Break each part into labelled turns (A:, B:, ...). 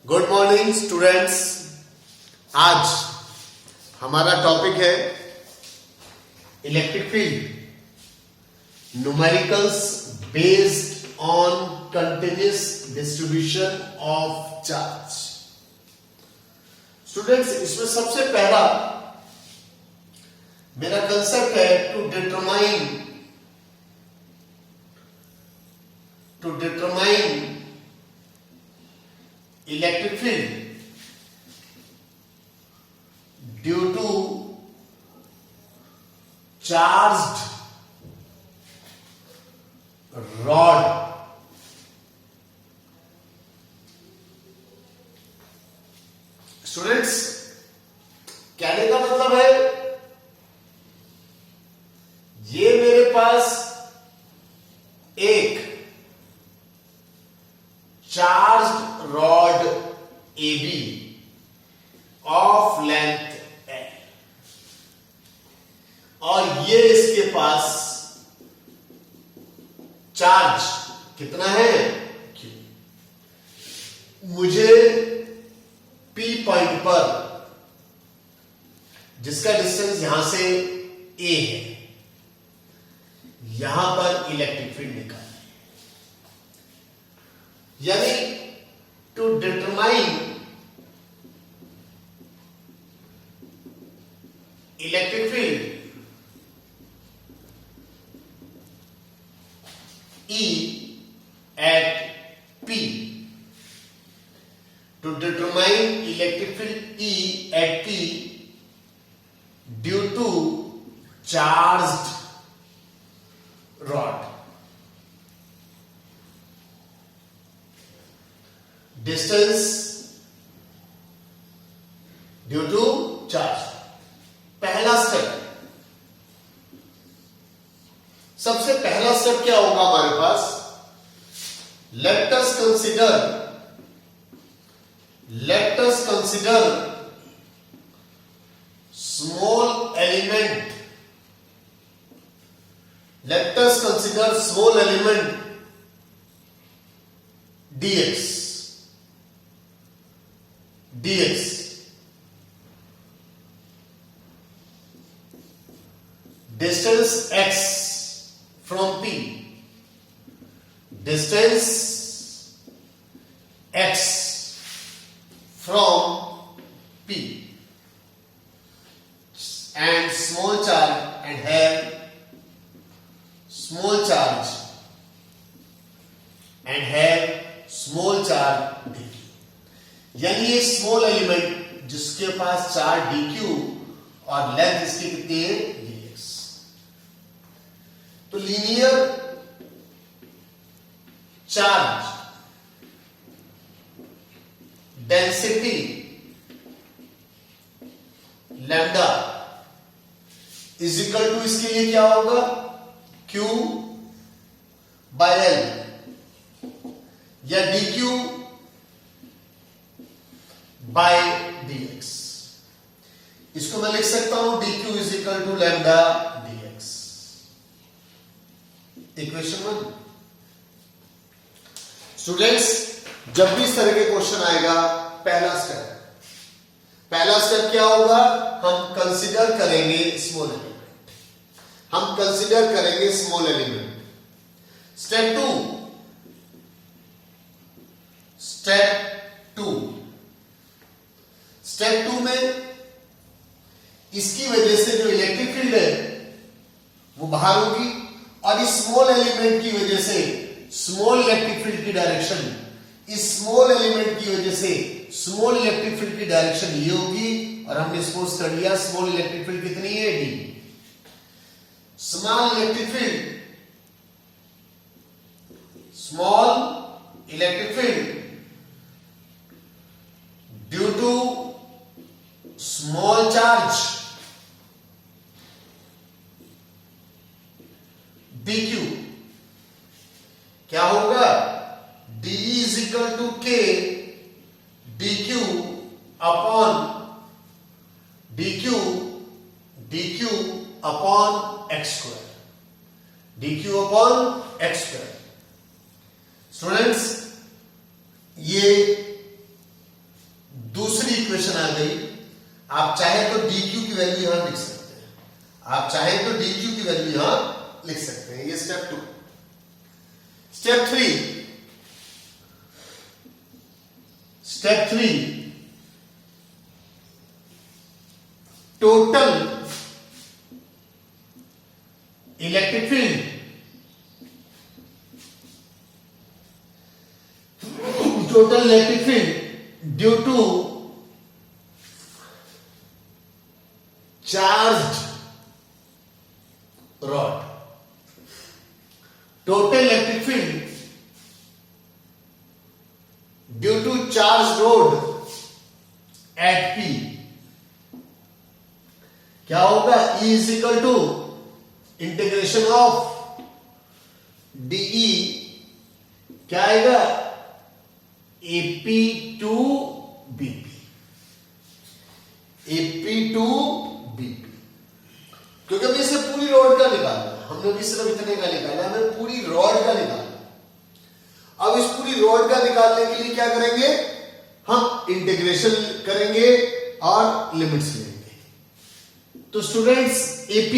A: Good morning students. आज हमारा topic है electric field, numericals based on continuous distribution of charge. Students, इसमें सबसे पहला मेरा कंसेप्ट है to determine electric field due to charged rod. Students, कहने का मतलब है ये मेरे पास एक charged rod AB of length L और ये इसके पास चार्ज कितना है Q। मुझे P पॉइंट पर, जिसका डिस्टेंस यहां से A है, यहां पर इलेक्ट्रिक फील्ड निकालना है। यानी to determine electric field E at P, to determine electric field E at P due to charged rod. Distance due to charge। पहला स्टेप, सबसे पहला स्टेप क्या होगा हमारे पास? let us consider small element, dx distance x from P, distance x from P, and small charge and have small charge dq। यानी एक small element जिसके पास चार्ज dq और लेंथ इसकी कितनी है dx। तो linear charge density lambda is equal to, इसके लिए क्या होगा? Q बाय L या dq बाय dx। इसको मैं लिख सकता हूं dq is equal to lambda dx। Equation 1। Students, जब भी इस तरह के क्वेश्चन आएगा, पहला स्टेप क्या होगा? हम कंसीडर करेंगे स्मॉल एलिमेंट। स्टेप 2 में इसकी वजह से जो इलेक्ट्रिक फील्ड है वो बाहर होगी और इस स्मॉल एलिमेंट की वजह से स्मॉल इलेक्ट्रिक फील्ड की डायरेक्शन, इस स्मॉल एलिमेंट की वजह से स्मॉल इलेक्ट्रिक फील्ड की डायरेक्शन ये होगी और हमने सपोज कर लिया स्मॉल इलेक्ट्रिक फील्ड कितनी है D। Small electric field due to small charge dq क्या होगा? d is equal to k dq upon x square. Students, ये आप चाहे तो dq की वैल्यू यहां लिख सकते हैं, आप चाहे तो dq की वैल्यू यहां लिख सकते हैं। ये step 2। Step 3, total electric field due to charged rod. Total electric field due to charge rod at P क्या होगा? E is equal to integration of DE क्या आएगा? AP to BP, AP to BP। क्योंकि अभी इसे पूरी rod का निकालना है, हमने भी सिर्फ इतने का निकाला, हमें पूरी रॉड का निकालना। अब इस पूरी रॉड का निकालने के लिए क्या करेंगे? हम इंटीग्रेशन करेंगे और लिमिट्स लेंगे। तो स्टूडेंट्स AP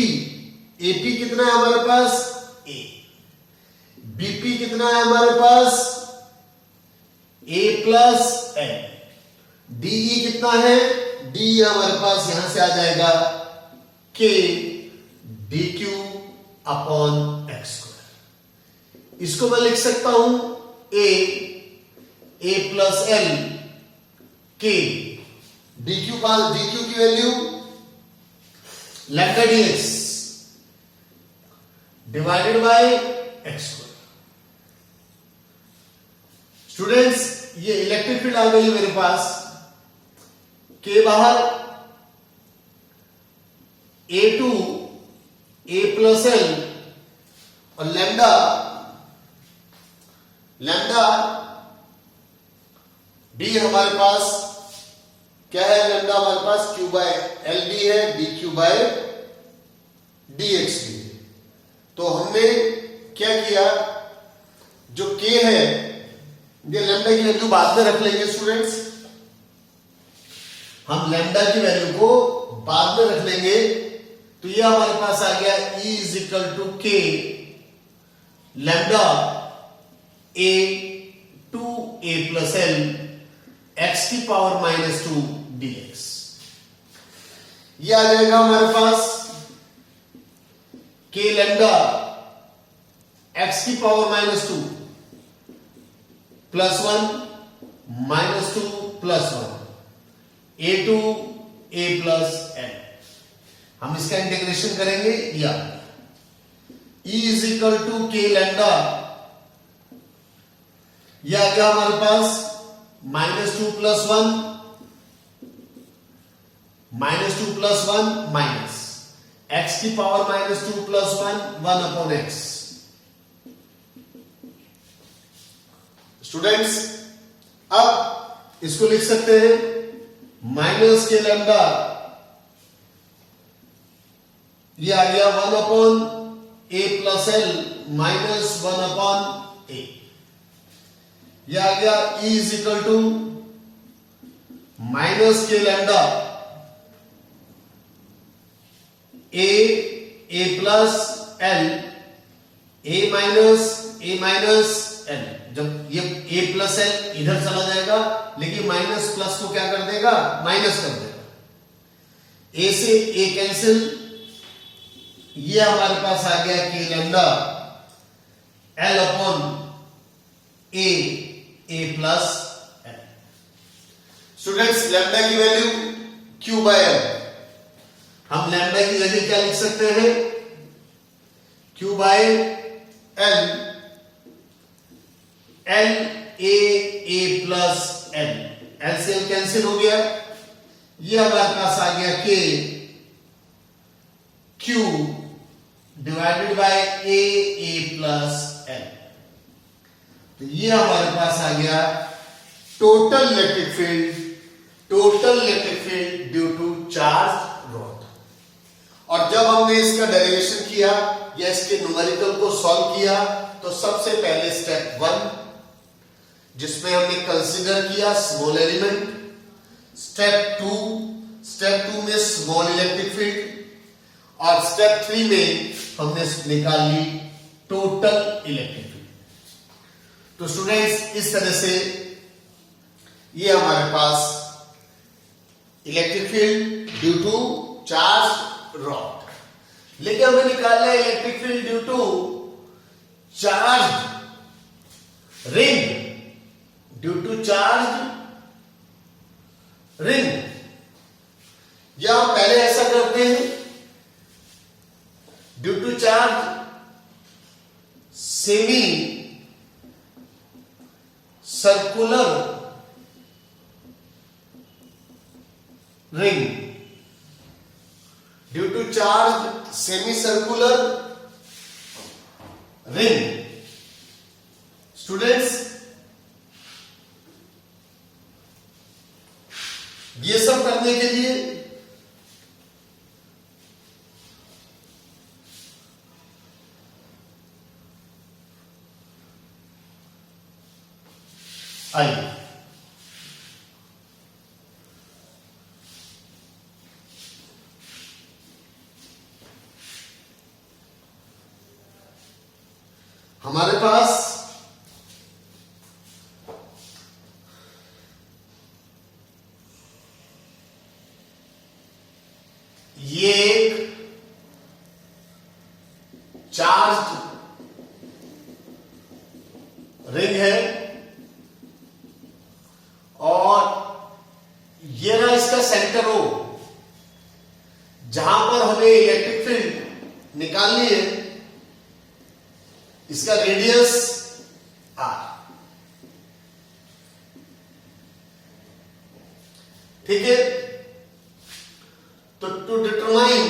A: कितना है हमारे पास? A। BP कितना है हमारे पास? A plus N। DE कितना है? DE हमारे पास यहां से आ जाएगा K DQ upon x square. इसको मैं लिख सकता हूं A plus L K DQ की value lambda dx divided by x square. Students ये इलेक्ट्रिक फील्ड आ गई है मेरे पास, K बाहर, A2 A प्लस L और लैम्डा D हमारे पास क्या है? लैम्डा हमारे पास Q बाय एल डी है, DQ बाय DX भी है। तो हमने क्या किया? जो K है, ये लैम्डा की वैल्यू बाद में रख लेंगे स्टूडेंट्स, हम लैम्डा की वैल्यू को बाद में रख लेंगे। तो ये हमारे पास आ गया E is equal to K lambda A to A plus L x की पावर -2 dx। ये आ जाएगा हमारे पास K लैम्डा x की power -2 plus 1 -2 plus 1 A2 A plus L। हम इसका इंटीग्रेशन करेंगे, या E is equal to K lambda, यह आ गया हमारे पास -2 प्लस 1 माइनस x की power -2 plus 1 upon x। Students अब इसको लिख सकते हैं माइनस के लैम्डा, ये आ गया 1 upon A plus L minus 1 upon A। यह आ गया E is equal to minus K lambda A plus L A minus L। जब ये A प्लस L इधर चला जाएगा, लेकिन माइनस प्लस को क्या कर देगा? माइनस कर देगा। A से A कैंसिल, ये हमारे पास आ गया K lambda L upon A plus L। Students lambda की वैल्यू Q बाय L, हम लैम्डा की जगह क्या लिख सकते हैं? Q by L A plus L, L से L कैंसिल हो गया, ये हमारे पास आ गया K Q divided by A plus L। तो ये हमारे पास आ गया total electric field due to charge rod. और जब हमने इसका डेरिवेशन किया या इसके न्यूमेरिकल को सॉल्व किया, तो सबसे पहले स्टेप 1 जिसमें हमने कंसीडर किया स्मॉल एलिमेंट, स्टेप 2 स्टेप 2 में स्मॉल इलेक्ट्रिक फील्ड और स्टेप 3 में हमने निकाल ली टोटल इलेक्ट्रिक फील्ड। तो स्टूडेंट्स इस तरह से ये हमारे पास electric field due to charge rod, लेकिन हमें निकालना है electric field due to charge ring, due to charge ring. या हम पहले ऐसा करते हैं, due to charge semi circular ring, due to charge semi circular ring. Students ये सब करने के लिए आइए हमारे पास ये एक चार्ज रिंग है और ये ना इसका सेंटर हो, जहां पर हमें इलेक्ट्रिक फील्ड निकालनी है, इसका रेडियस आर। ठीक है, तो to determine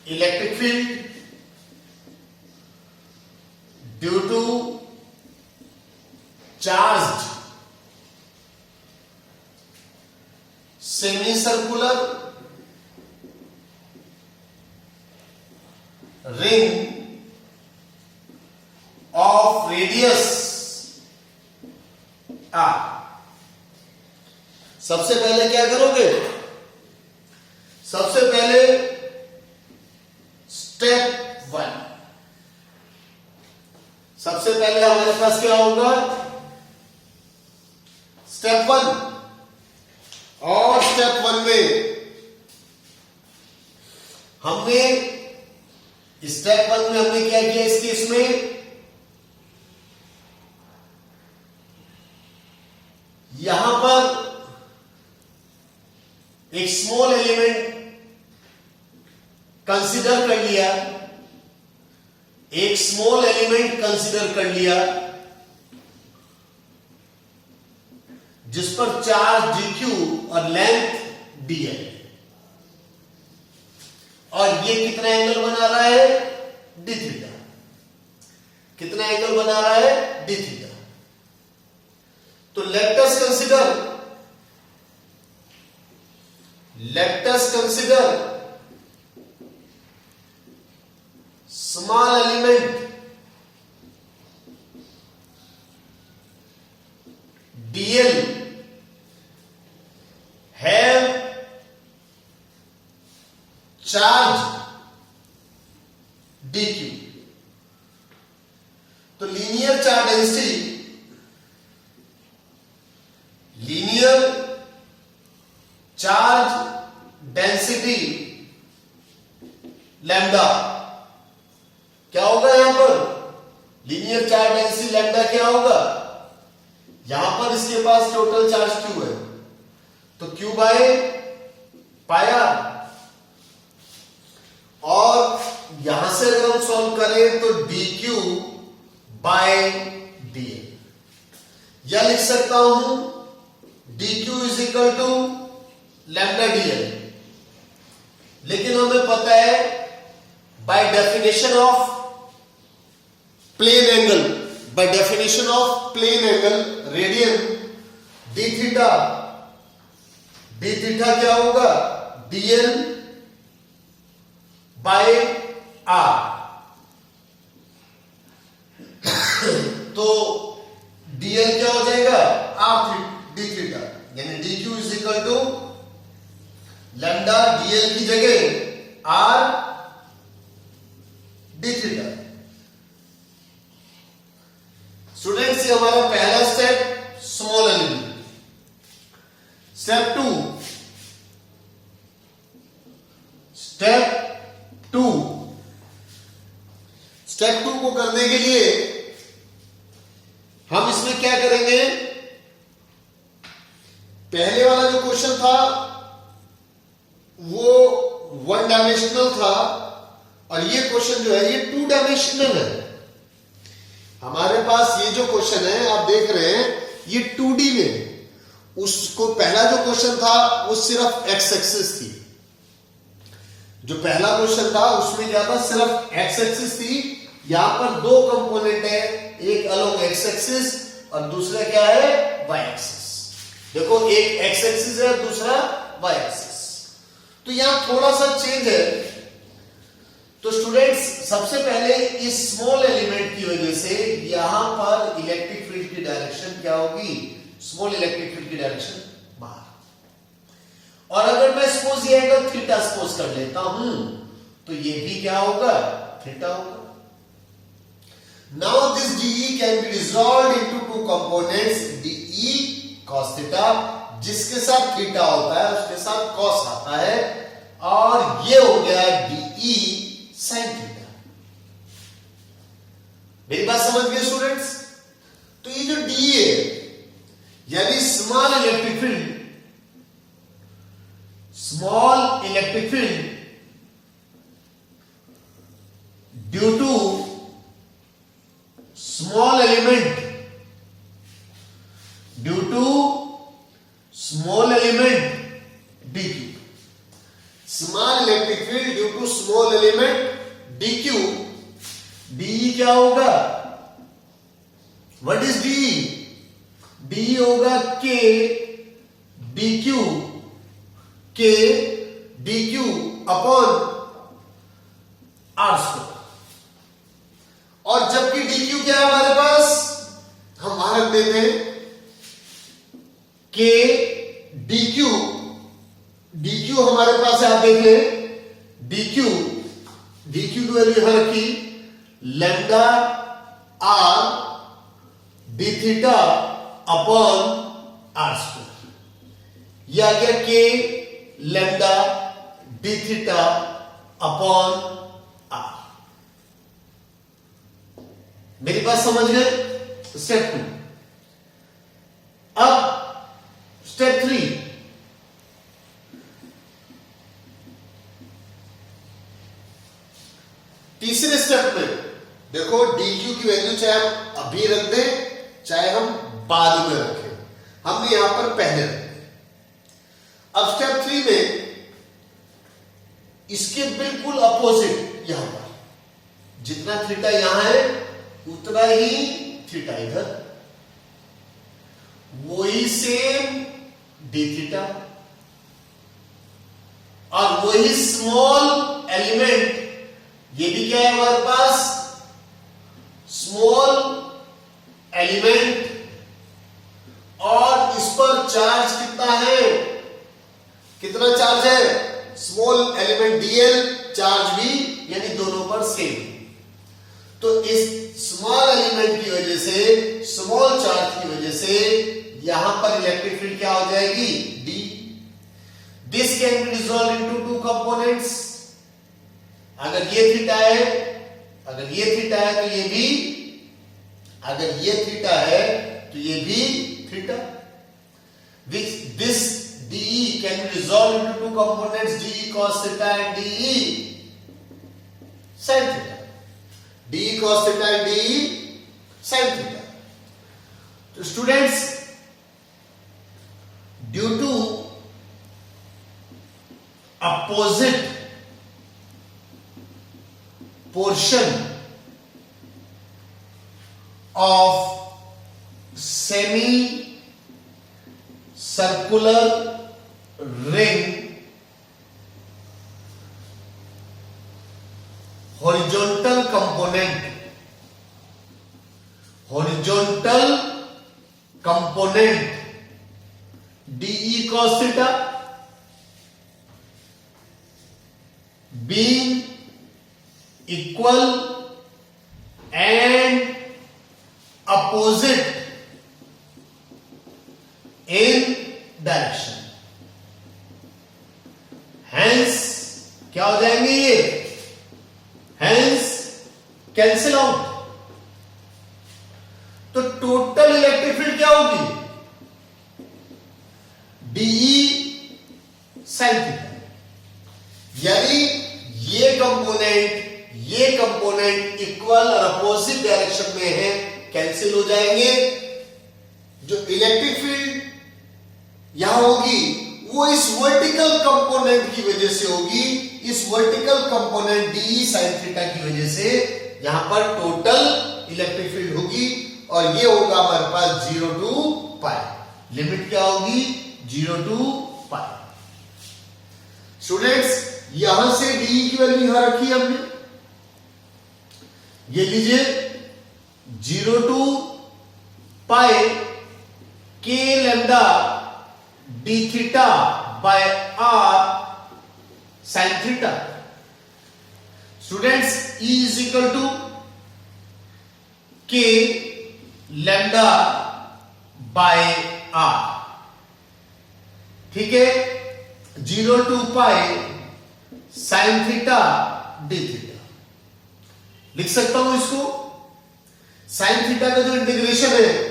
A: electric field due to charged semi circular ring of radius r। सबसे पहले क्या करोगे, सबसे पहले स्टेप 1, सबसे पहले हमारे पास क्या होगा, स्टेप 1। और स्टेप 1 में हमने स्टेप 1 में हमने क्या किया, इस केस में यहां पर एक स्मॉल एलिमेंट कंसीडर कर लिया, एक स्मॉल एलिमेंट कंसीडर कर लिया जिस पर चार्ज dq और लेंथ dl, और ये कितना एंगल बना रहा है, d थीटा। कितना एंगल बना रहा है, d थीटा। तो let us consider small element dl have charge dq। तो linear charge density, linear charge density lambda क्या होगा, यहां पर लीनियर चार्ज डेंसिटी लैम्डा क्या होगा, यहां पर इसके पास टोटल चार्ज q है, तो q बाय पाई r। और यहां से अगर हम सॉल्व करें तो dq बाय dl, या लिख सकता हूं dq is equal to lambda dl। लेकिन हमें पता है by definition of plane angle, by definition of plane angle radian, d theta क्या होगा, dl बाय r। तो dl क्या समझने के लिए हम इसमें क्या करेंगे, पहले वाला जो क्वेश्चन था वो 1 डायमेंशनल था और ये क्वेश्चन जो है ये 2 डायमेंशनल है। हमारे पास ये जो क्वेश्चन है आप देख रहे हैं ये 2D में, उसको पहला जो क्वेश्चन था वो सिर्फ एक्स एक्सिस थी। जो पहला क्वेश्चन था उसमें क्या था, सिर्फ एक्स एक्सिस थी। यहां पर 2 कंपोनेंट है, एक अलोंग एक्स एक्सिस और दूसरा क्या है, वाई एक्सिस। देखो एक एक्स एक्सिस है और दूसरा वाई एक्सिस। तो यहां थोड़ा सा चेंज है। तो स्टूडेंट्स सबसे पहले इस स्मॉल एलिमेंट की वजह से यहां पर इलेक्ट्रिक फील्ड की डायरेक्शन क्या होगी, स्मॉल इलेक्ट्रिक फील्ड की डायरेक्शन बाहर। और अगर मैं सपोज ये एंगल थीटा सपोज कर लेता हूं तो ये भी क्या होगा, थीटा होगा। Now this DE can be resolved into 2 components, DE cos theta, जिसके साथ थीटा होता है उसके साथ cos आता है, और ये हो गया DE sin थीटा। मेरी बात समझ गए स्टूडेंट्स? तो ये जो DE है यानी small electric field, small electric field due to small element, due to small element dq, small electric field due to small element dq, DE क्या होगा, व्हाट इज DE? DE होगा k dq, k dq upon r square. और जबकि dq क्या है हमारे पास, हम वहां रख देते हैं k dq, dq हमारे पास है, आप देख ले dq की वैल्यू यहां रखी, lambda r d theta upon r square. यह आ गया k lambda d theta upon r। मेरी बात समझ गए? स्टेप 2। अब स्टेप 3, तीसरे स्टेप में देखो dq की वैल्यू चाहे हम अभी रख दें चाहे हम बाद में रखें, हमने यहां पर पहले रख दिया। अब स्टेप 3 में इसके बिल्कुल अपोजिट, यहां पर जितना थीटा यहां है उतना ही थीटा इधर, वही सेम डी थीटा, और वही स्मॉल एलिमेंट, ये भी क्या है हमारे पास, स्मॉल एलिमेंट, और इस पर चार्ज कितना है, कितना चार्ज है, स्मॉल एलिमेंट dl, चार्ज भी यानी दोनों पर सेम। तो इस स्मॉल एलिमेंट की वजह से, स्मॉल चार्ज की वजह से यहां पर इलेक्ट्रिक फील्ड क्या हो जाएगी, d। This can be resolve into 2 components. अगर ये थीटा है, अगर ये थीटा है तो ये भी, अगर ये थीटा है तो ये भी theta. This DE can be resolved into 2 components, DE cos theta and DE sin theta. DE cos theta and DE sin theta. So students, due to opposite portion of semi circular ring, horizontal component DE cos theta being equal and opposite in direction, hence क्या हो जाएंगे ये, hence cancel out, होगी? D E sine theta. यानी ये component equal और opposite direction में है, कैंसिल हो जाएंगे। जो इलेक्ट्रिक फील्ड यहां होगी वो इस वर्टिकल कंपोनेंट की वजह से होगी, इस vertical component D sine theta की वजह से यहां पर टोटल इलेक्ट्रिक फील्ड होगी, और ये होगा हमारे पास 0 टू पाई। लिमिट क्या होगी? 0 टू पाई। स्टूडेंट्स, यहां से डी की वैल्यू यहां रखी हमने, ये लीजिए 0 to pi K lambda D theta by R sine theta. Students, E is equal to K lambda by R. ठीक है, 0 to pi sine theta D theta लिख सकता हूं इसको। साइन थीटा का जो इंटीग्रेशन है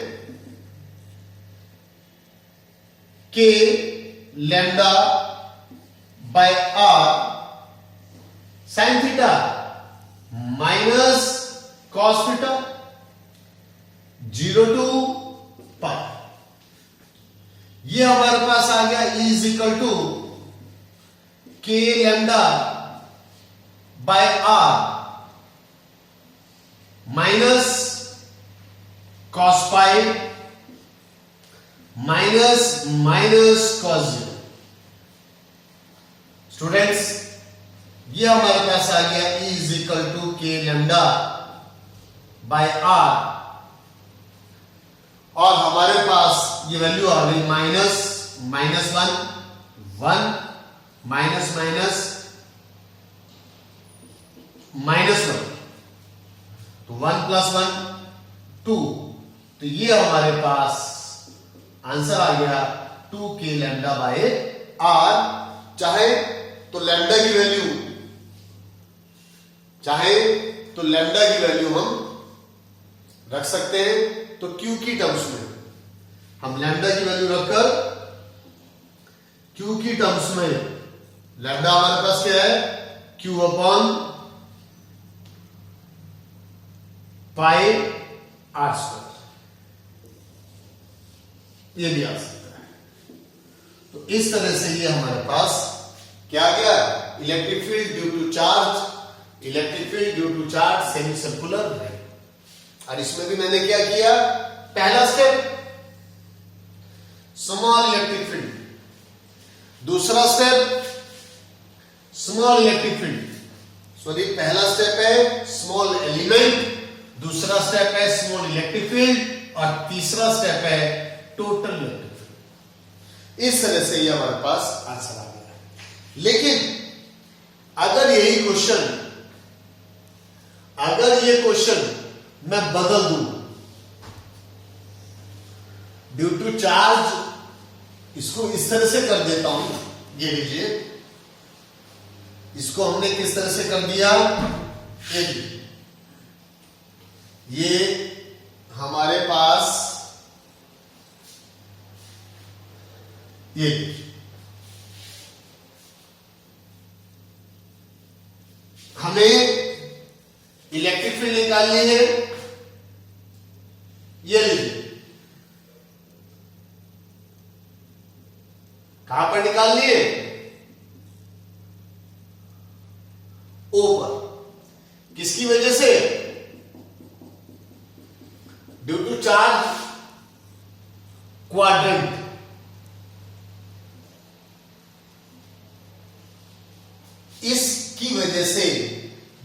A: K lambda by R sine theta minus cos theta 0 to pi. ये हमारे पास आ गया E is equal to K lambda by R minus cos pi minus cos 0। Students, ये हमारे पास आ गया E is equal to K lambda by R, और हमारे पास ये वैल्यू आ गई माइनस 1 माइनस 1, तो 1 प्लस 1 2, तो ये हमारे पास आंसर आ गया 2 के लैम्डा बाय आर। चाहे तो लैम्डा की वैल्यू हम रख सकते हैं, तो Q की टर्म्स में हम लैम्डा की वैल्यू रखकर Q की टर्म्स में लैम्डा हमारे पास क्या है? Q upon pi R square, ये भी आ सकता है। तो इस तरह से ये हमारे पास क्या आ गया? Electric field due to charge semi circular है। और इसमें भी मैंने क्या किया? पहला स्टेप स्मॉल इलेक्ट्रिक फील्ड, दूसरा step small electric field, sorry पहला स्टेप है स्मॉल एलिमेंट, दूसरा स्टेप है स्मॉल इलेक्ट्रिक फील्ड, और तीसरा स्टेप है टोटल इलेक्ट्रिक फील्ड। इस तरह से ये हमारे पास आंसर आ गया। लेकिन अगर ये क्वेश्चन मैं बदल दूं, ड्यू टू चार्ज, इसको इस तरह से कर देता हूं, ये लीजिए, इसको हमने किस तरह से कर दिया? ये हमारे पास ये हमें इलेक्ट्रिक फील्ड निकालनी है, ये लीजिए, कहां पर निकालनी है? O पर। किसकी वजह से? Due to charge quadrant. इसकी वजह से,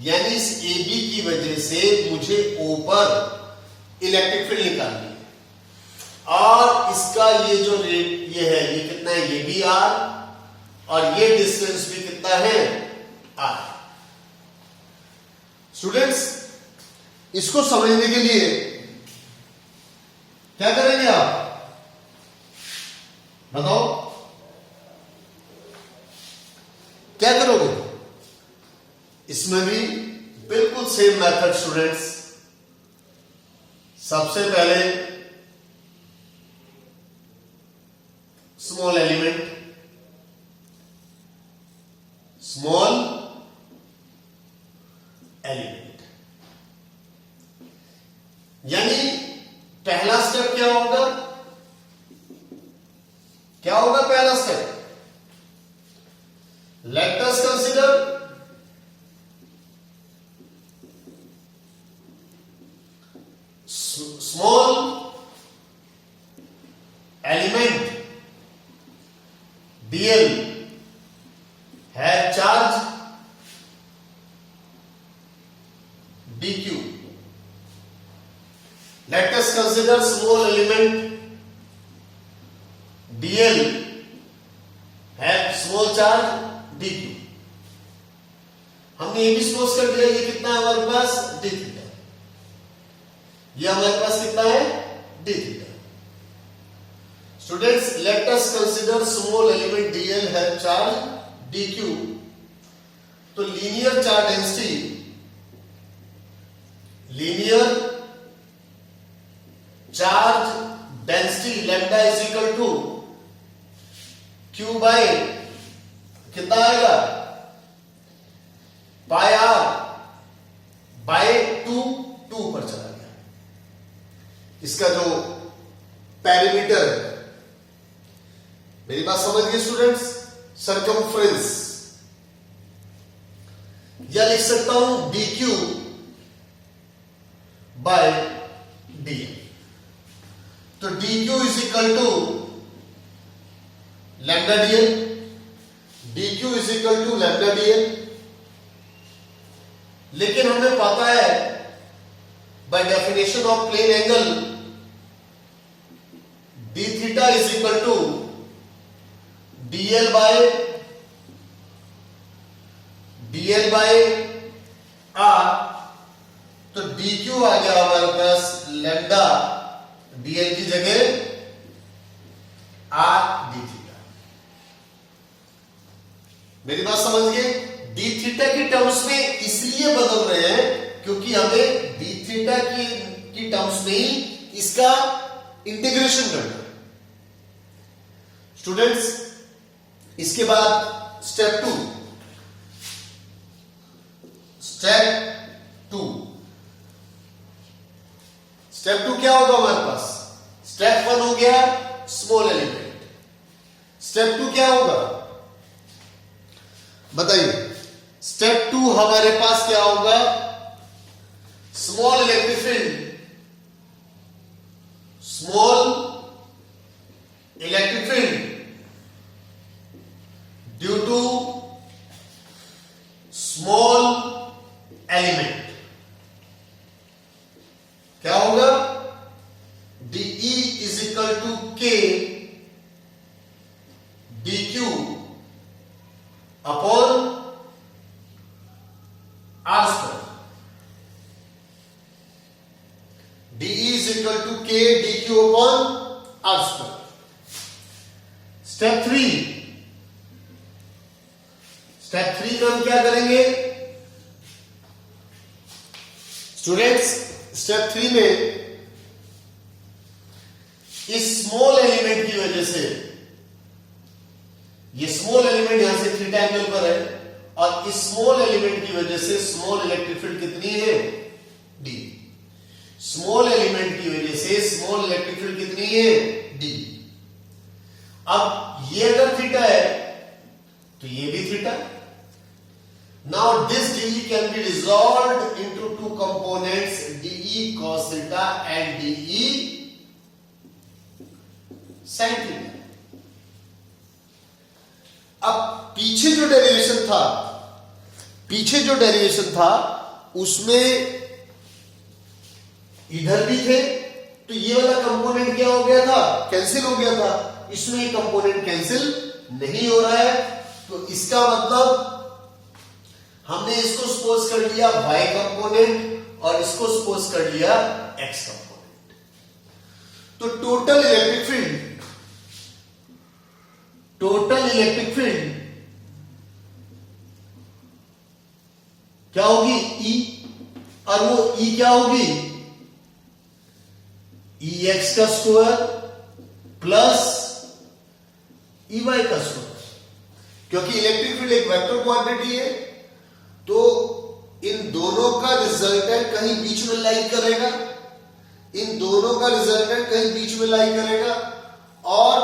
A: यानी इस AB की वजह से मुझे O पर इलेक्ट्रिक फील्ड निकालनी है, और इसका ये जो रेट ये है, ये कितना है? ये भी R, और ये डिस्टेंस भी कितना है? R। स्टूडेंट्स, इसको समझने के लिए क्या करेंगे आप? बताओ, क्या करोगे? इसमें भी बिल्कुल सेम मेथड स्टूडेंट्स। सबसे पहले यानी पहला स्टेप क्या होगा? क्या होगा पहला step? Let us consider small element dl have charge dq. Let us consider small element dl have small charge dq. हमने ये भी सपोज कर दिया, ये कितना है हमारे पास? d theta. ये हमारे पास कितना है? d theta. Students, let us consider small element dl have charge dq. तो linear charge density, linear charge density lambda is equal to q by कितना आएगा? पाई आर बाय 2 पर चला गया। इसका जो पैरामीटर है, मेरी बात समझ गए स्टूडेंट्स? सर्कमफ्रेंस, या लिख सकता हूं dq बाय dl। तो dq is equal to lambda dl, dq is equal to lambda dl। लेकिन हमें पता है by definition of plane angle d theta is equal to dl by r। तो dq आ गया हमारे पास लैम्डा dl की जगह r d थीटा। मेरी बात समझ गए? d थीटा की टर्म्स में इसलिए बदल रहे हैं क्योंकि हमें d थीटा की टर्म्स में ही इसका इंटीग्रेशन करना है। स्टूडेंट्स, इसके बाद स्टेप 2 क्या होगा हमारे पास? स्टेप 1 हो गया स्मॉल एलिमेंट। स्टेप 2 क्या होगा बताइए? स्टेप 2 हमारे पास क्या होगा? Small electric field, due to small element क्या होगा? dE is equal to k dq upon r square. dE is equal to k dq upon r square. Step 3 में हम क्या करेंगे स्टूडेंट्स? स्टेप 3 में इस स्मॉल एलिमेंट की वजह से, ये स्मॉल एलिमेंट यहां से थीटा एंगल पर है, और इस स्मॉल एलिमेंट की वजह से स्मॉल इलेक्ट्रिक फील्ड कितनी है? d। स्मॉल एलिमेंट की वजह से स्मॉल इलेक्ट्रिक फील्ड कितनी है? d। अब ये अगर थीटा है तो ये भी theta. Now this dE can be resolved into two components, dE cos theta and dE sin theta। अब पीछे जो डेरिवेशन था उसमें इधर भी थे, तो ये वाला कंपोनेंट क्या हो गया था? कैंसिल हो गया था। इसमें ये कंपोनेंट कैंसिल नहीं हो रहा है, तो इसका मतलब हमने इसको सपोज कर लिया y कंपोनेंट और इसको सपोज कर लिया x कंपोनेंट। तो टोटल इलेक्ट्रिक फील्ड क्या होगी? E, और वो E क्या होगी? EX का स्क्वायर प्लस EY का स्क्वायर। क्योंकि इलेक्ट्रिक फील्ड एक वेक्टर क्वांटिटी है, तो इन दोनों का रिजल्टेंट कहीं बीच में लाई करेगा, इन दोनों का रिजल्टेंट कहीं बीच में लाई करेगा, और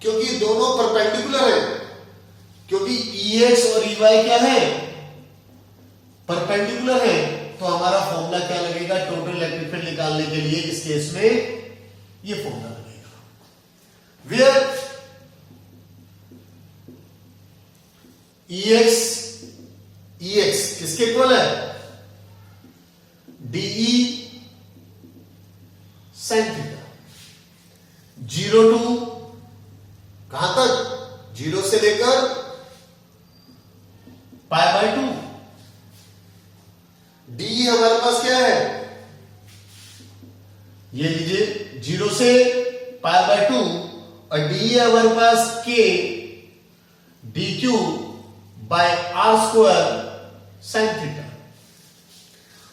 A: क्योंकि दोनों परपेंडिकुलर है, क्योंकि EX और EY क्या है, परपेंडिकुलर है, तो हमारा फॉर्मूला क्या लगेगा टोटल इलेक्ट्रिक फील्ड निकालने के लिए, इस केस में ये फॉर्मूला लगेगा, वेयर EX किसके इक्वल है, DE sin थीटा, 0 टू कहां तक, 0 से लेकर π/2। DE हमारे पास क्या है, ये लीजिए 0 से π/2, और DE है हमारे पास K dq by r square sin theta.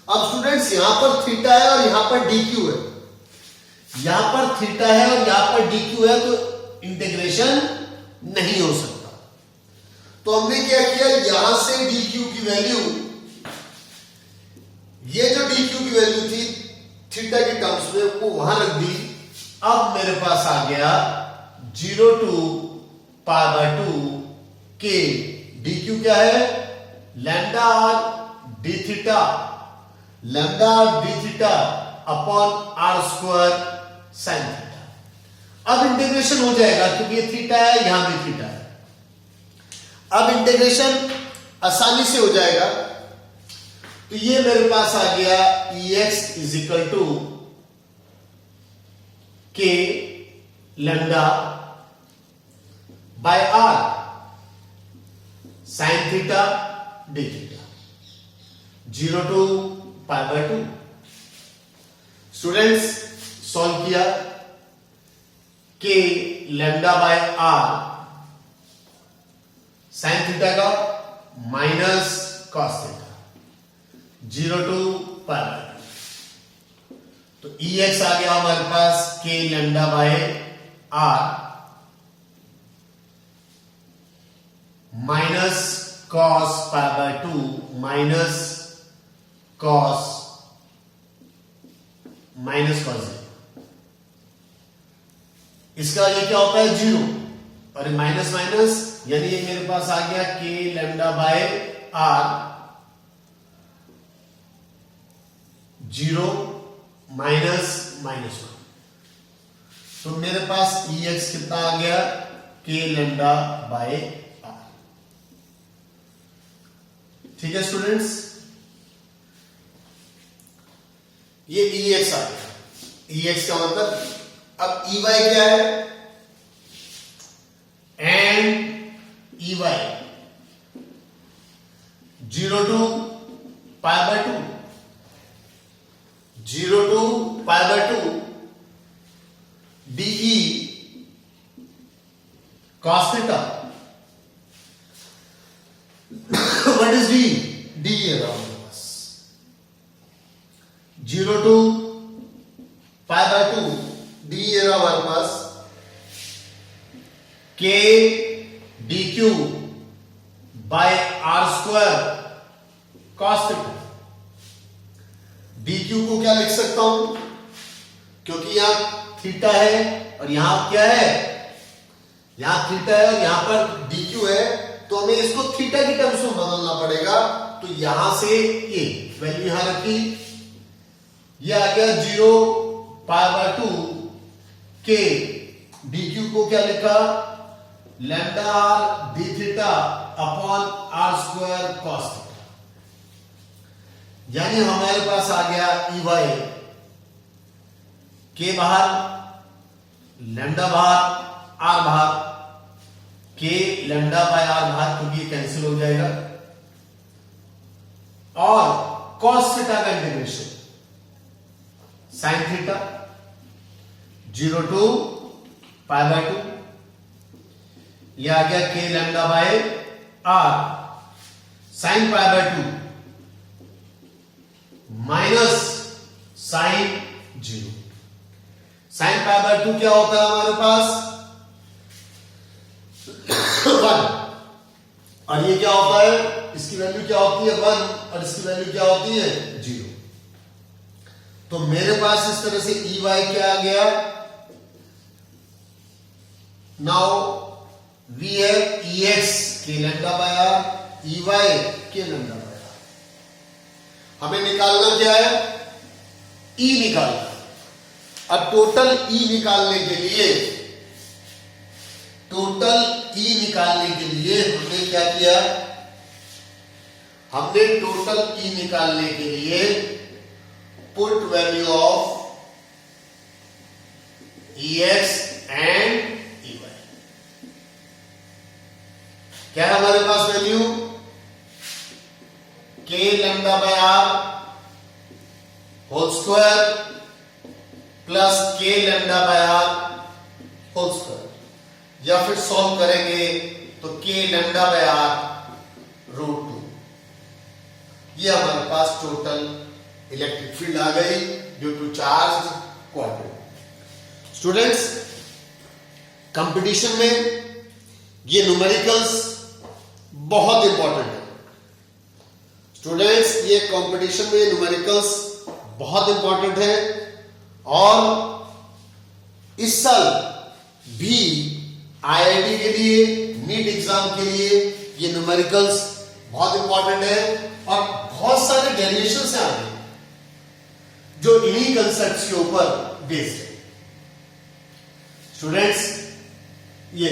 A: अब स्टूडेंट्स यहां पर थीटा है और यहां पर dq है, यहां पर थीटा है और यहां पर dq है, तो इंटीग्रेशन नहीं हो सकता। तो हमने क्या किया, यहां से dq की वैल्यू, ये जो dq की वैल्यू थी थीटा के टर्म्स में, वो वहां रख दी। अब मेरे पास आ गया 0 टू π/2 k, dq क्या है, lambda r d theta, lambda r d theta upon r square sin theta. अब इंटीग्रेशन हो जाएगा, क्योंकि ये थीटा है, यहां भी थीटा है। अब इंटीग्रेशन आसानी से हो जाएगा, तो ये मेरे पास आ गया EX is equal to K lambda by R sin theta d theta, 0 to π/2। Students solve किया, K lambda by R sin theta का माइनस cos थीटा, 0 टू π/2। तो EX आ गया हमारे पास K lambda by R minus cos π/2 minus cos इसका ये क्या होता है 0, और माइनस माइनस, यानी ये मेरे पास आ गया K lambda by R 0 minus -1। तो मेरे पास EX कितना आ गया, K लैम्डा बाय R। ठीक है स्टूडेंट्स, ये EX आ गया। EX का मतलब, अब EY क्या है, and EY 0 to π/2, 0 to π/2 DE cos theta। What is D? D है हमारे पास 0 टू π/2 D है हमारे पास K dq by R square cos theta. dq को क्या लिख सकता हूं, क्योंकि यहां थीटा है और यहां क्या है, यहां थीटा है और यहां पर dq है, तो हमें इसको थीटा की टर्म्स में बदलना पड़ेगा। तो यहां से ये वैल्यू यहां रखी, ये आ गया 0 π/2 K dq को क्या लिखा, lambda r d theta upon r square cos theta. यानी हमारे पास आ गया EY, K बाहर, लैम्डा बाहर, R बाहर, K लैम्डा बाय R बाहर, क्योंकि ये कैंसिल हो जाएगा, और cos थीटा का इंटीग्रेशन sin थीटा 0 टू π/2, यह आ गया K lambda by R sin π/2 minus sin 0। sin π/2 क्या होता है हमारे पास 1, और ये क्या होता है, इसकी वैल्यू क्या होती है 1, और इसकी वैल्यू क्या होती है 0। तो मेरे पास इस तरह से ई वाई क्या आ गया, now we have E X K lambda by R, E Y K lambda by R. हमें निकालना क्या है, ई निकालना। अब टोटल ई निकालने के लिए, हमने क्या किया, हमने टोटल ई निकालने के लिए put value of E X and E Y. क्या है हमारे पास value, K lambda by R whole square plus K lambda by R whole square, या फिर सॉल्व करेंगे तो के लैम्डा बाय आर रूट 2। ये हमारे पास टोटल इलेक्ट्रिक फील्ड आ गई due to charge quadrant. Students, competition में ये न्यूमेरिकल्स बहुत इंपॉर्टेंट है। स्टूडेंट्स, ये कंपटीशन में ये न्यूमेरिकल्स बहुत इंपॉर्टेंट है, और इस साल भी आईआईटी के लिए, नीट एग्जाम के लिए ये न्यूमेरिकल्स बहुत इंपॉर्टेंट है, और बहुत सारे डेरिवेशंस हैं आगे जो इन्हीं कंसेप्ट्स के ऊपर बेस्ड है। स्टूडेंट्स, ये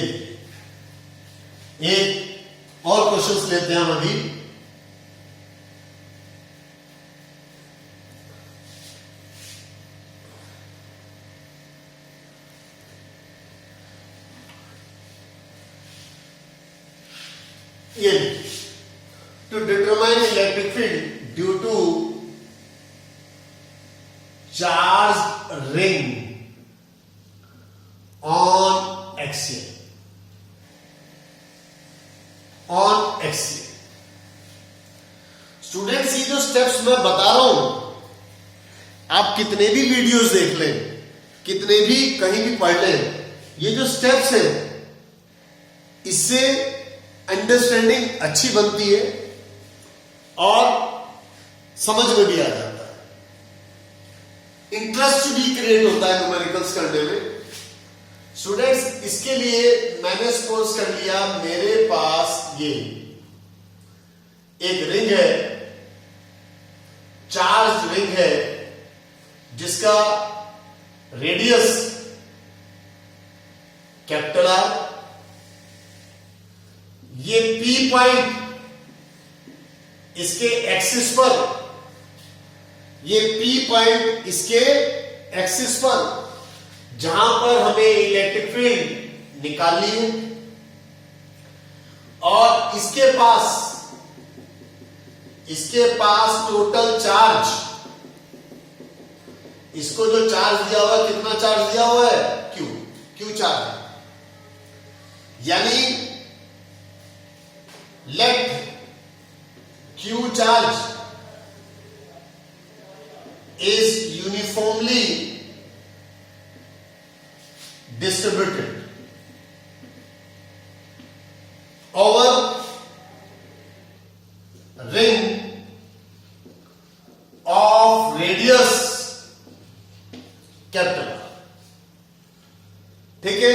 A: एक और क्वेश्चंस लेते हैं हम अभी। ये to determine electric field due to charged ring on axial, students, ये जो स्टेप्स मैं बता रहा हूं, आप कितने भी वीडियोस देख लें, कितने भी कहीं भी पढ़ लें, ये जो स्टेप्स हैं, इससे अंडरस्टैंडिंग अच्छी बनती है और समझ में भी आ जाता है, इंटरेस्ट भी क्रिएट होता है न्यूमेरिकल्स करने में। स्टूडेंट्स, इसके लिए मैंने सपोज कर लिया मेरे पास ये एक रिंग है, चार्ज रिंग है, जिसका रेडियस कैपिटल आर, ये P पॉइंट इसके एक्सिस पर, ये P पॉइंट इसके एक्सिस पर, जहां पर हमें इलेक्ट्रिक फील्ड निकालनी है, और इसके पास टोटल चार्ज, इसको जो चार्ज दिया हुआ है, कितना चार्ज दिया हुआ है, क्यू चार्ज है। यानी let Q charge is uniformly distributed over ring of radius capital R। ठीक है,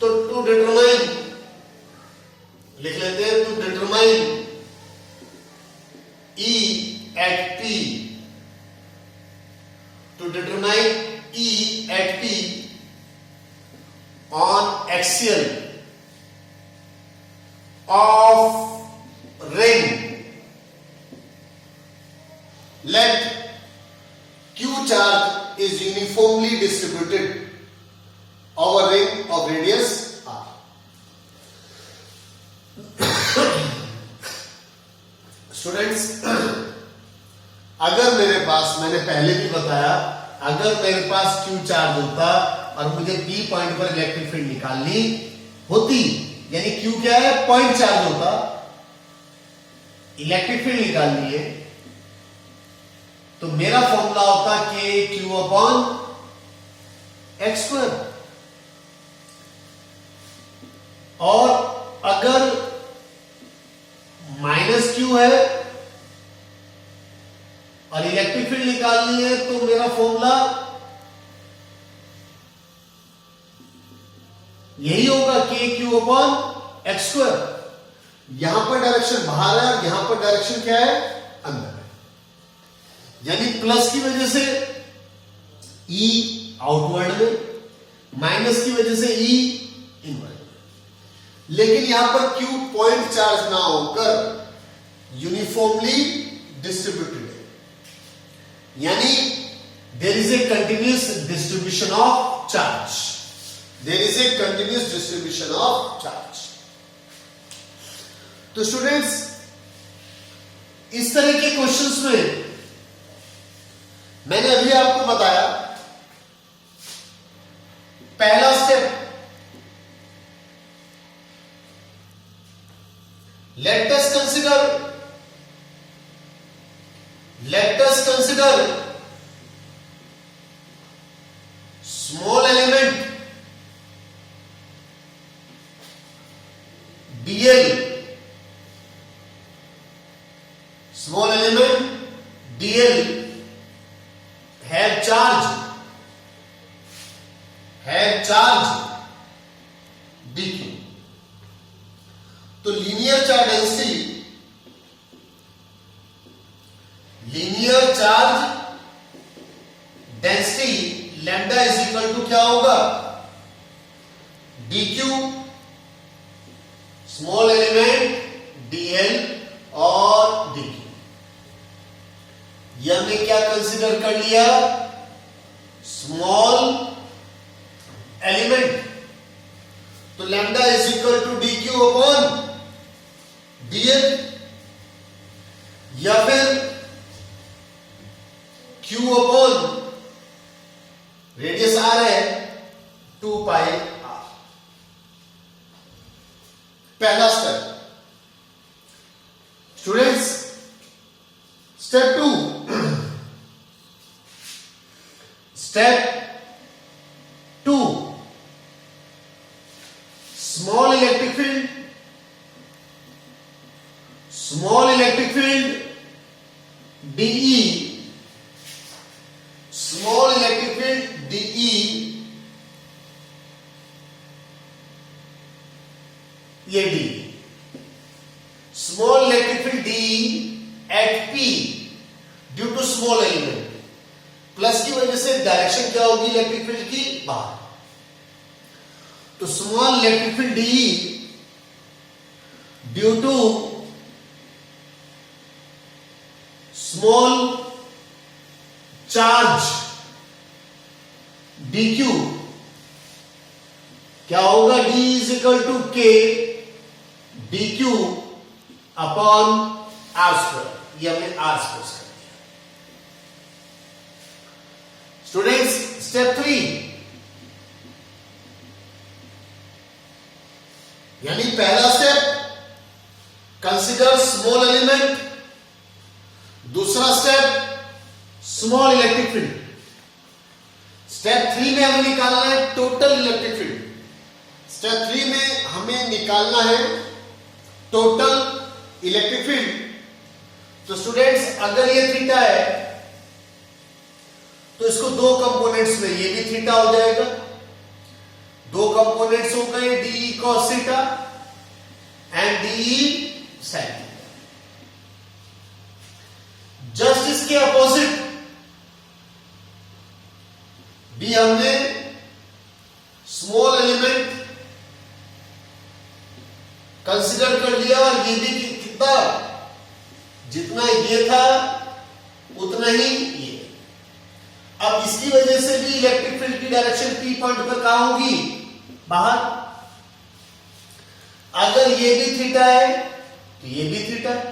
A: तो टू डिटरमाइन लिख लेते हैं, to determine E at P, to determine E at P on axial of ring, let Q charge is uniformly distributed over ring of radius R। Students, अगर मेरे पास, मैंने पहले भी बताया, अगर मेरे पास Q चार्ज होता और मुझे P पॉइंट पर इलेक्ट्रिक फील्ड निकालनी होती, यानी Q क्या है, पॉइंट चार्ज होता, इलेक्ट्रिक फील्ड निकालनी है, तो मेरा फॉर्मूला होता KQ/x²। और अगर -Q है, तो Q/x² होता, और इलेक्ट्रिक फील्ड निकालनी है तो मेरा फॉर्मूला यही होगा KQ/x²। यहां पर डायरेक्शन बाहर है और यहां पर डायरेक्शन क्या है, अंदर है, यानी प्लस की वजह से E आउटवर्ड में, माइनस की वजह से E इनवर्ड में। लेकिन यहां पर Q पॉइंट चार्ज ना होकर यूनिफॉर्मली डिस्ट्रीब्यूटेड है, यानी there is a continuous distribution of charge, there is a continuous distribution of charge. तो स्टूडेंट्स, इस तरह के क्वेश्चंस में मैंने अभी आपको बताया, पहला step, let us consider small element dl, small element dl have charge dq। तो linear charge density lambda is equal to क्या होगा, dq स्मॉल एलिमेंट dl और dq। ये हमने क्या कंसीडर कर लिया, स्मॉल एलिमेंट, तो lambda is equal to dq/dl, या फिर q/ रेडियस r है 2πr। पहला step students. Step 2 small electric field dE, small electric field dE, ये D, small electric field dE at P due to small element, plus की वजह से direction क्या होगी इलेक्ट्रिक फील्ड की, बाहर। तो small electric field dE due to small charge dq क्या होगा, D is equal to K dq upon r²। ये हमने r² कर दिया। स्टूडेंट्स, स्टेप 3, यानी पहला स्टेप कंसीडर स्मॉल एलिमेंट, दूसरा step small electric field. Step 3 में हमें निकालना है टोटल इलेक्ट्रिक फील्ड। स्टेप 3 में हमें निकालना है टोटल इलेक्ट्रिक फील्ड। तो स्टूडेंट्स, अगर ये थीटा है तो इसको दो कंपोनेंट्स में, ये भी थीटा हो जाएगा, दो कंपोनेंट्स हो गए DE cos theta and DE sin theta. Just इसके अपोजिट भी हमने स्मॉल एलिमेंट कंसीडर कर लिया और ये भी कितना, जितना ये था उतना ही ये। अब इसकी वजह से भी इलेक्ट्रिक फील्ड की डायरेक्शन P पॉइंट पर कहां होगी, बाहर। अगर ये भी थीटा है तो ये भी थीटा है,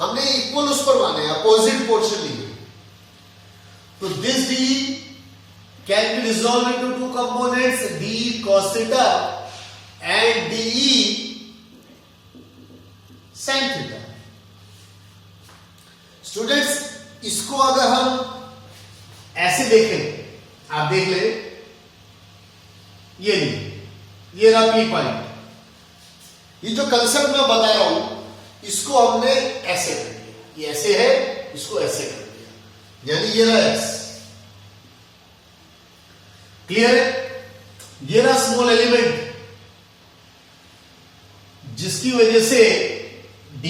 A: हमने इक्वल उस पर माने, अपोजिट पोर्शन लिए। तो this D can be resolve into two components, DE cos theta and DE sin theta. Students, इसको अगर हम ऐसे देखें, आप देख ले, ये नहीं, ये रहा P पॉइंट। ये जो कंसेप्ट मैं बताया हूं, इसको हमने ऐसे कर दिया, ये ऐसे है, इसको ऐसे कर दिया। यानी ये रहा x, क्लियर है? ये रहा स्मॉल एलिमेंट जिसकी वजह से d,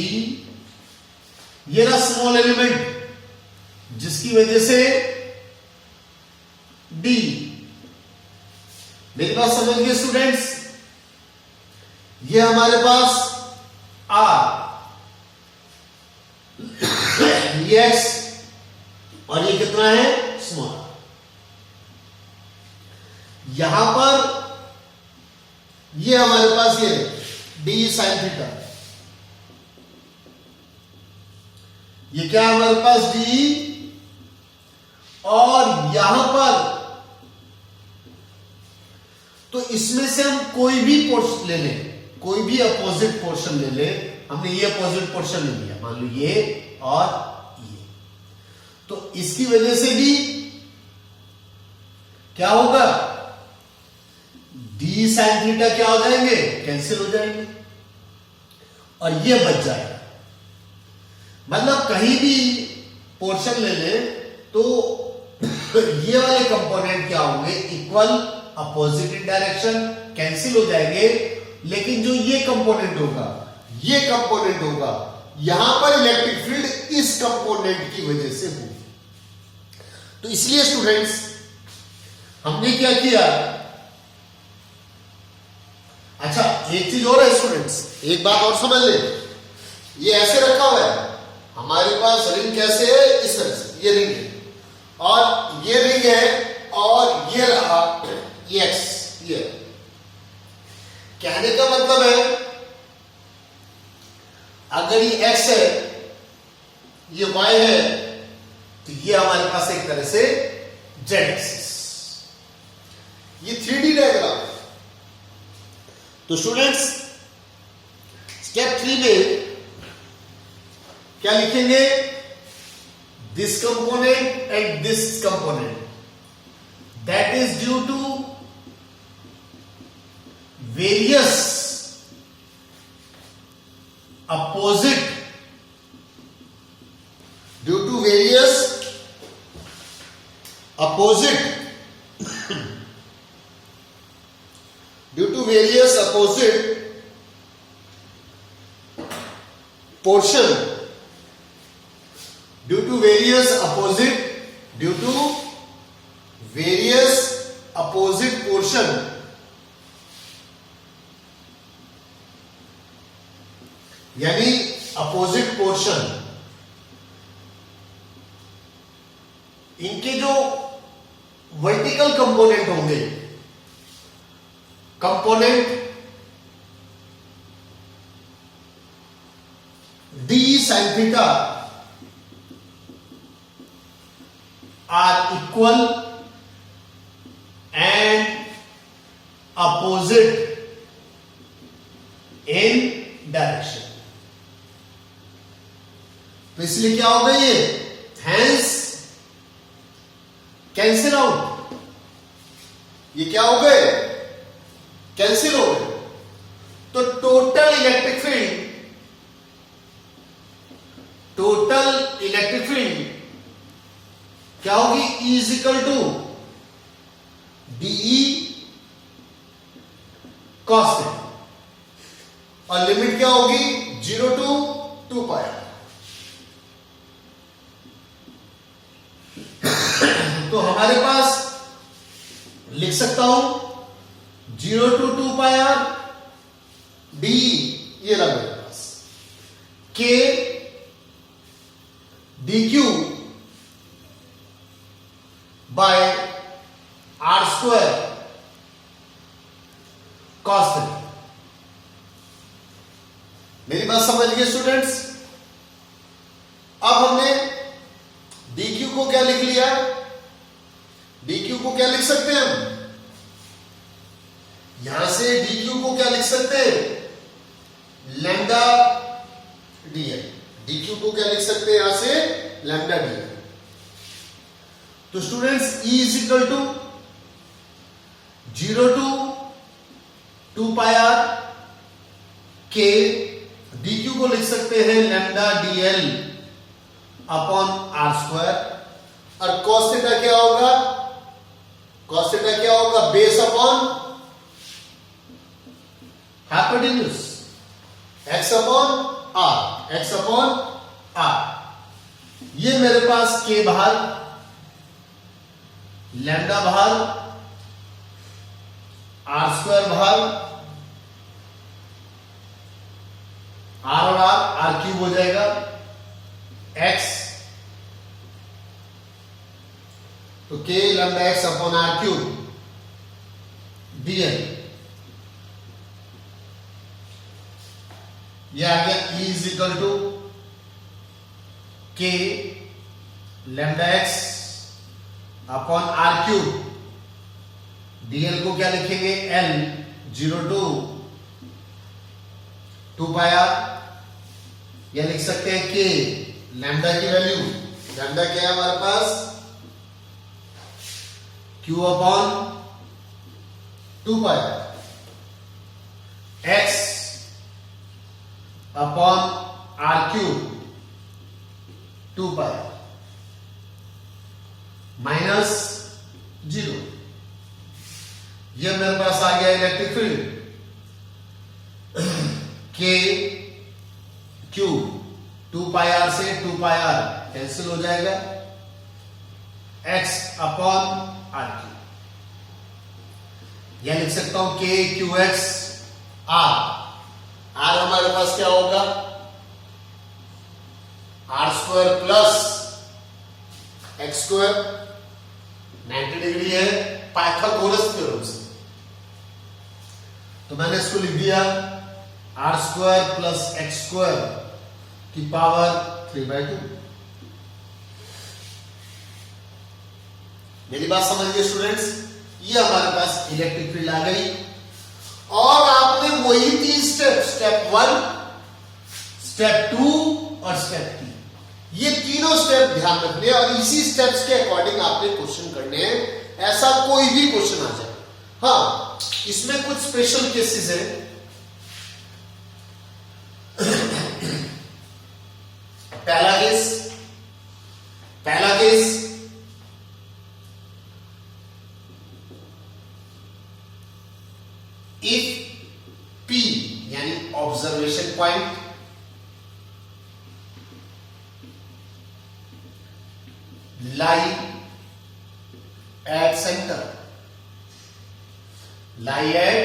A: ये रहा स्मॉल एलिमेंट जिसकी वजह से d। मेरी बात समझ गए स्टूडेंट्स? ये हमारे पास r, ये x और ये कितना है? स्मॉल। यहां पर ये हमारे पास ये d sin थीटा, ये क्या है हमारे पास? d, और यहां पर तो इसमें से हम कोई भी पोर्शन ले लें, कोई भी अपोजिट पोर्शन ले लें। हमने ये अपोजिट पोर्शन ले लिया, मान लो ये और ये, तो इसकी वजह से भी क्या होगा? d sin थीटा क्या हो जाएंगे? कैंसिल हो जाएंगे और ये बच जाएगा। मतलब कहीं भी पोर्शन ले ले तो ये वाले कंपोनेंट क्या होंगे? Equal, opposite in direction, cancel हो जाएंगे। लेकिन जो ये कंपोनेंट होगा, ये कंपोनेंट होगा, यहां पर इलेक्ट्रिक फील्ड इस कंपोनेंट की वजह से होगी। तो इसलिए स्टूडेंट्स हमने क्या किया? अच्छा, एक चीज और है स्टूडेंट्स, एक बात और समझ ले। ये ऐसे रखा हुआ है, हमारे पास रिंग कैसे है? इस तरह से ये रिंग है और ये रिंग है और ये रहा ये एक्स। ये कहने का मतलब है अगर ये एक्स है, ये वाई है, तो ये हमारे पास एक तरह से जेड एक्सिस। ये 3D डायग्राम है। तो स्टूडेंट्स स्टेप 3 में क्या लिखेंगे? This component and this component that is due to various opposite, due to various opposite due to various opposite portion, due to various opposite portion, यानी opposite portion, इनके जो vertical component होंगे, component d sin theta are equal and opposite in direction। तो इसलिए क्या होगा? ये hence cancel out, ये क्या हो गए? कैंसिल हो गए। तो टोटल इलेक्ट्रिक फील्ड क्या होगी? E is equal to DE cos θ, और लिमिट क्या होगी? 0 to 2 पाई। तो हमारे पास लिख सकता हूं 0 to 2 pi r d, ये रहा मेरे पास k dq by r square cos θ। मेरी बात समझ गए स्टूडेंट्स? अब हमने dq को क्या लिख लिया? dq को क्या लिख सकते हैं हम? यहां से dq को क्या लिख सकते हैं? Lambda dl। dq को क्या लिख सकते हैं यहां से? Lambda dl। तो students E is equal to 0 to 2 pi r k, dq को लिख सकते हैं lambda dl upon r square, और cos थीटा क्या होगा? cos थीटा क्या होगा? Base upon hypotenuse, x upon r, x upon r। ये मेरे पास k बाहर, लैम्डा बाहर, r स्क्वायर बाहर, r और r क्यूब हो जाएगा, x तो k lambda x upon r cube dl। यह आ गया E is equal to k lambda x upon r cube, dl को क्या लिखेंगे? L 0 to 2 पाई r, या लिख सकते हैं k लैम्डा की वैल्यू, लैम्डा क्या है हमारे पास? q अपॉन 2 पाई r, x upon r cube 2 pi minus 0। यह मेरे पास आ गया इलेक्ट्रिक फील्ड k क्यूब 2 पाई r से 2 पाई r कैंसिल हो जाएगा, x अपॉन r क्यूब, यह लिख सकता हूं k Q x r। r हमारे पास क्या होगा? r square plus x square, 90 degree है पाइथागोरस थ्योरम से, तो मैंने इसको लिख दिया r square plus x square की पावर 3/2। मेरी बात समझिए स्टूडेंट्स, ये हमारे पास इलेक्ट्रिक फील्ड आ गई, और आपने वही 3 स्टेप, स्टेप 1, स्टेप 2 और स्टेप 3, ये तीनों स्टेप ध्यान रखने और इसी स्टेप्स के अकॉर्डिंग आपने क्वेश्चन करने हैं, ऐसा कोई भी क्वेश्चन आ जाए। हाँ, इसमें कुछ स्पेशल केसेस हैं। पहला केस इफ P यानी observation point lie at centre, lie at,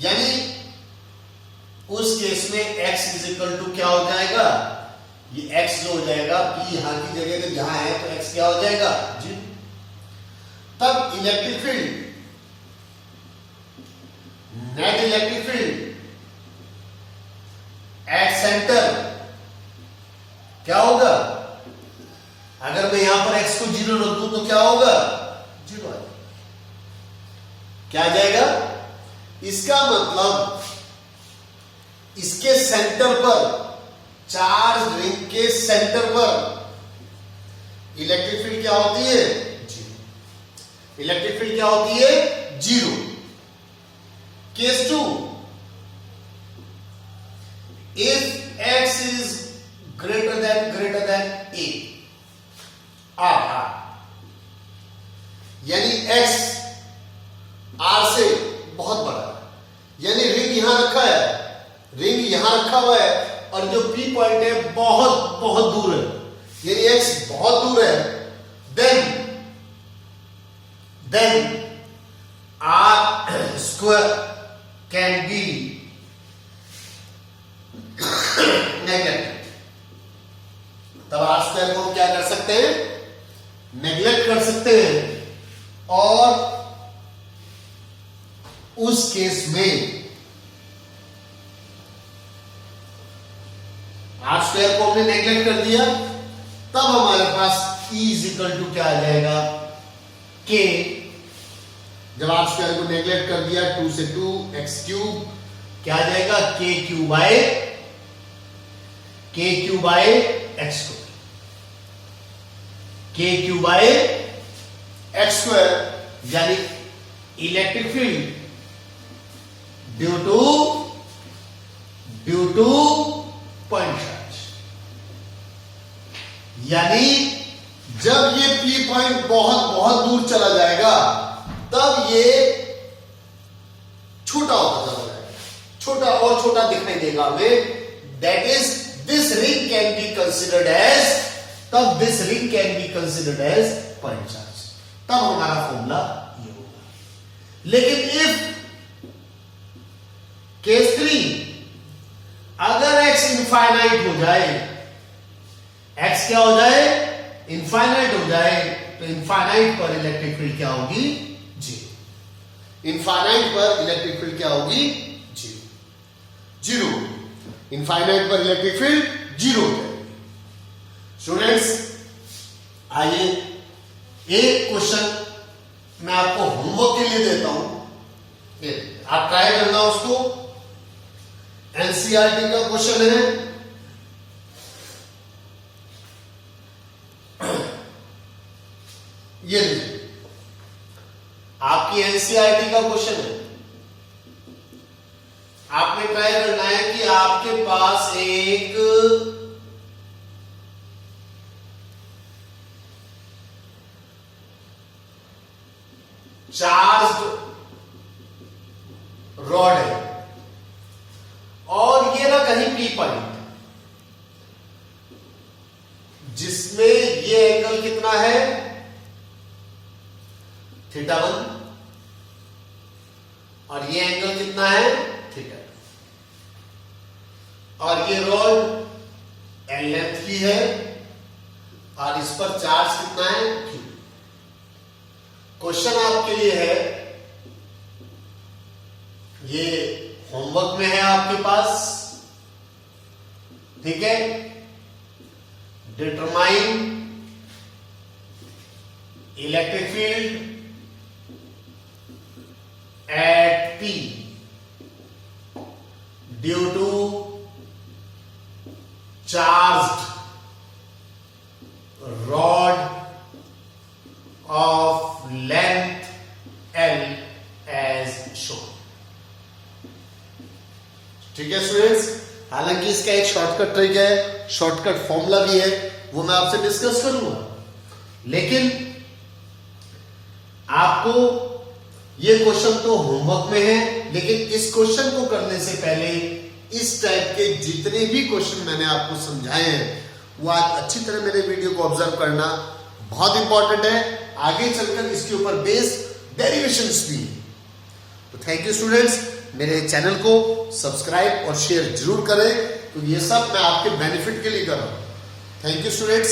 A: यानी उस केस में x इज इक्वल टू क्या हो जाएगा? ये x जो हो जाएगा, P यहां की जगह पे जहां है तो x क्या हो जाएगा? 0। तब electric field, net electric field at centre क्या होगा? अगर मैं यहां पर x को 0 रख दूं तो क्या होगा? 0 आ जाएगा। क्या आ जाएगा? इसका मतलब इसके सेंटर पर, चार्ज रिंग के सेंटर पर इलेक्ट्रिक फील्ड क्या होती है? 0। इलेक्ट्रिक फील्ड क्या होती है? 0। Case 2, if x is greater than a, r, यानी x r से बहुत बड़ा है, यानी रिंग यहां रखा है, रिंग यहां रखा हुआ है और जो P पॉइंट है बहुत बहुत दूर है, यानी x बहुत दूर है, then r square can be neglected. तब r स्क्वायर को हम क्या कर सकते हैं? नेगलेक्ट कर सकते हैं, और उस केस में r स्क्वायर को हमने नेगलेक्ट कर दिया, तब हमारे पास E इज इक्वल टू क्या आ जाएगा? K, जब r स्क्वायर को नेगलेक्ट कर दिया, 2 से 2 x क्यूब क्या आ जाएगा? k cube by x square, k cube by x square, यानी electric field due to point charge, यानी जब ये P पॉइंट बहुत बहुत दूर चला जाएगा तब ये छोटा होता चला जाएगा, छोटा और छोटा दिखाई देगा हमें। That is this ring can be considered as, तब this ring can be considered as point charge, तब हमारा फॉर्मूला ये होगा। लेकिन इफ केस 3, अगर x इनफाइनाइट हो जाए, x क्या हो जाए, इनफाइनाइट हो जाए, तो इनफाइनाइट पर इलेक्ट्रिक फील्ड क्या होगी, जीरो। इनफाइनाइट पर इलेक्ट्रिक फील्ड क्या होगी, जीरो। जीरो, इनफाइनाइट पर इलेक्ट्रिक फील्ड जीरो हो जाएगी। स्टूडेंट्स आइए एक क्वेश्चन मैं आपको होमवर्क के लिए देता हूं, आप ट्राई करना उसको। एनसीईआरटी का क्वेश्चन है, ये आपकी एनसीईआरटी का क्वेश्चन है। आपने ट्राई करना है कि आपके पास एक चार्ज्ड रॉड है और ये ना कहीं P पॉइंट, जिसमें ये एंगल कितना है, θ1, और ये एंगल कितना है, θ2, और ये रॉड L लेंथ की है और इस पर चार्ज कितना है, Q। क्वेश्चन आपके लिए है, ये होमवर्क में है आपके पास, ठीक है। Determine electric field at P due to charged rod of length L as shown. ठीक है स्टूडेंट्स, हालांकि इसका एक शॉर्टकट ट्रिक है, शॉर्टकट फॉर्मूला भी है, वो मैं आपसे डिस्कस करूंगा, लेकिन आपको ये क्वेश्चन तो होमवर्क में है, लेकिन इस क्वेश्चन को करने से पहले इस टाइप के जितने भी क्वेश्चन मैंने आपको समझाए हैं वो आज अच्छी तरह मेरे वीडियो को ऑब्जर्व करना बहुत इंपॉर्टेंट है। आगे चलकर इसके ऊपर बेस्ड डेरिवेशंस भी। तो थैंक यू स्टूडेंट्स, मेरे चैनल को सब्सक्राइब और शेयर जरूर करें, तो ये सब मैं आपके बेनिफिट के लिए कर रहा हूं। Thank you students.